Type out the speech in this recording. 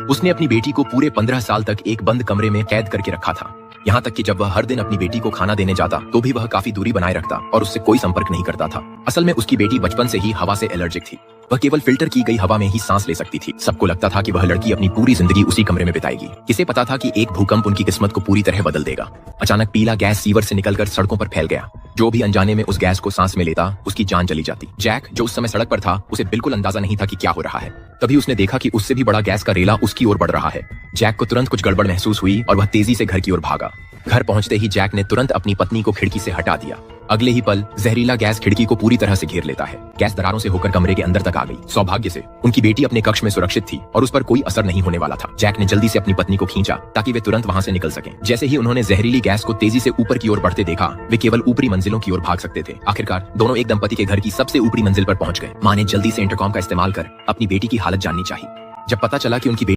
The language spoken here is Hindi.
उसने अपनी बेटी को पूरे 15 साल तक एक बंद कमरे में कैद करके रखा था। यहाँ तक कि जब वह हर दिन अपनी बेटी को खाना देने जाता तो भी वह काफी दूरी बनाए रखता और उससे कोई संपर्क नहीं करता था। असल में उसकी बेटी बचपन से ही हवा से एलर्जिक थी। वह केवल फिल्टर की गई हवा में ही सांस ले सकती थी। सबको लगता था कि वह लड़की अपनी पूरी जिंदगी उसी कमरे में बिताएगी। किसे पता था कि एक भूकंप उनकी किस्मत को पूरी तरह बदल देगा। अचानक पीला गैस सीवर से निकलकर सड़कों पर फैल गया। जो भी अनजाने में उस गैस को सांस में लेता उसकी जान चली जाती। जैक, जो उस समय सड़क पर था, उसे बिल्कुल अंदाजा नहीं था कि क्या हो रहा है। तभी उसने देखा कि उससे भी बड़ा गैस का रेला उसकी ओर बढ़ रहा है। जैक को तुरंत कुछ गड़बड़ महसूस हुई और वह तेजी से घर की ओर भागा। घर पहुंचते ही जैक ने तुरंत अपनी पत्नी को खिड़की से हटा दिया। अगले ही पल जहरीला गैस खिड़की को पूरी तरह से घेर लेता है। गैस दरारों से होकर कमरे के अंदर तक आ गई। सौभाग्य से उनकी बेटी अपने कक्ष में सुरक्षित थी और उस पर कोई असर नहीं होने वाला था। जैक ने जल्दी से अपनी पत्नी को खींचा ताकि वे तुरंत वहां से निकल सकें। जैसे ही उन्होंने जहरीली गैस को तेजी से ऊपर की ओर बढ़ते देखा, वे केवल ऊपरी मंजिलों की ओर भाग सकते थे। आखिरकार दोनों एक दंपति के घर की सबसे ऊपरी मंजिल पर पहुंच गए। मां ने जल्दी से इंटरकॉम का इस्तेमाल कर अपनी बेटी की हालत जाननी चाहिए। जब पता चला कि उनकी